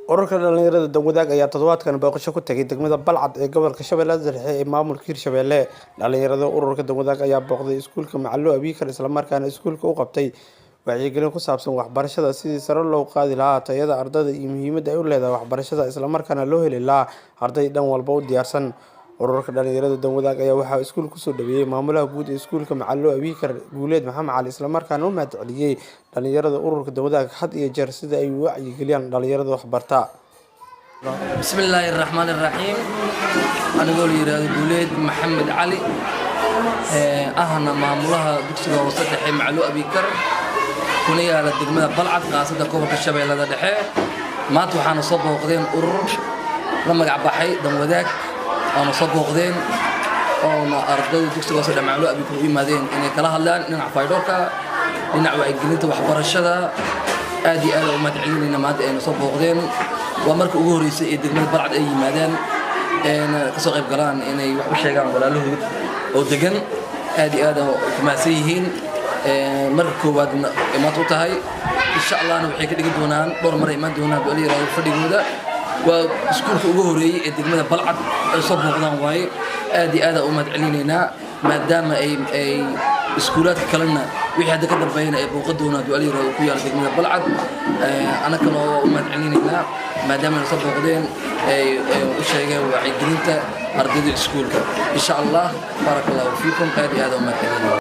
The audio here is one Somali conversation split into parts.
Ururka dhalinyarada Dawadaag ayaa toddobaadkan booqasho ku tagay degmada Balcad ee gobolka Shabeellaha Dhexe ee maamulka Hirshabelle. Dhalinyarada ururka Dawadaag ayaa booqday iskuulka Macallo Abiikar isla markaana iskuulka u qabtay wacyigelin ku saabsan waxbarashada sidii sare loogu qaadi lahaa tayada ardayda iyo muhiimadda ay u leedahay waxbarashada isla markaana loo heli lahaa arday dhan walba u diyaarsan. Ururka dhalinyarada Dawadaag ayaa waxaa iskuulka kusoo dhaweeyay maamulaha guud ee iskuulka Macallo Abiikar Guuleed Maxamed Cali isla markaana u mahadceliyay dhalinyarada ururka Dawadaag had iyo jeer sida ay u wacyigeliyaan dhalinyarada waxbarta. Bismillahirrahmanirrahim. Anigoo la yiraahdo Guuleed Maxamed Cali ahna maamulaha dugsiga hoose dhexe Macallo Abiikar kuna yaala degmada Balcad qaasada gobolka Shabeellaha Dhexe. Maanta waxaan soo booqdeen urur la magac baxay Dawadaag oo soo booqdeen oo ardayda dugsiga hoose dhexe Macallo Abiikar u yimaadeen inay kala hadlaan dhinaca faydoorka dhinaca wacyigelinta waxbarashada aad iyo aad u mahadcelinayna maanta ay soo booqdeen. waa markii ugu horeysay ee degmada Balcad ay yimaadeen ka soo qayb galaan inay wax u sheegaan walaalahood oo degan aad iyo aad u mahadsan yihiin. marka koowaad imaad u tahay insha Allah waxay ka dhigi doonaan dhowr mar imaan doonaan dhalinyarada fadhigooda. waa iskuulka ugu horeeyay ee degmada Balcad ay soo booqdaan waaye aad iyo aad u mahadcelinaynaa maadaama ay iskuulaadka kalena wixii hadda ka dambeeyay ay booqad doonaan dhalinyarada ku yaal degmada Balcad. ana kale oo u mahadcelinaynaa maadaama ay soo booqdeen ay u sheegeen wacyigelinta ardayda iskuulka. insha Allah barakallahu fiikum aad iyo aad u mahadcelinaynaa.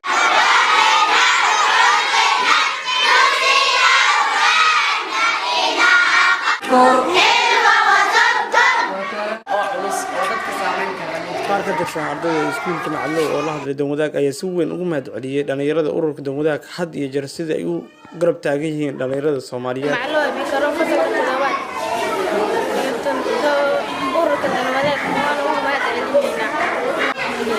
qaar ka tirsan ardayda iskuulka Macallo oo la hadlay Dawadaag ayaa si weyn ugu mahadceliyay dhalinyarada ururka Dawadaag had iyo jeer sida ay u garab taagan yihiin dhalinyarada Soomaaliyeed. Macallo Abiikar oo fasalka toddobaad ururka Dawadaag waan ugu mahadcelinaynaa.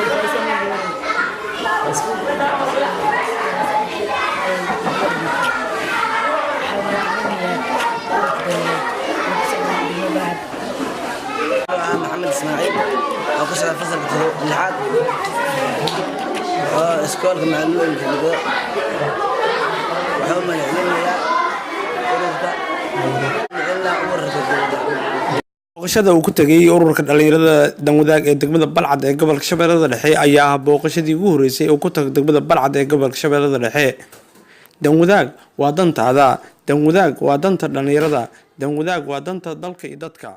محمد إسماعيل أخش على فصل اللحاد اسكول Macallo Abiikar وحوم العلمية booqashada uu ku tagay ururka dhalinyarada Dawadaag ee degmada Balcad ee gobolka Shabeellaha Dhexe ayaa booqashadii ugu horeysay oo ku tagay degmada Balcad ee gobolka Shabeellaha Dhexe. Dawadaag waa dantaada, Dawadaag waa danta dhalinyarada, Dawadaag waa danta dalka iyo dadka.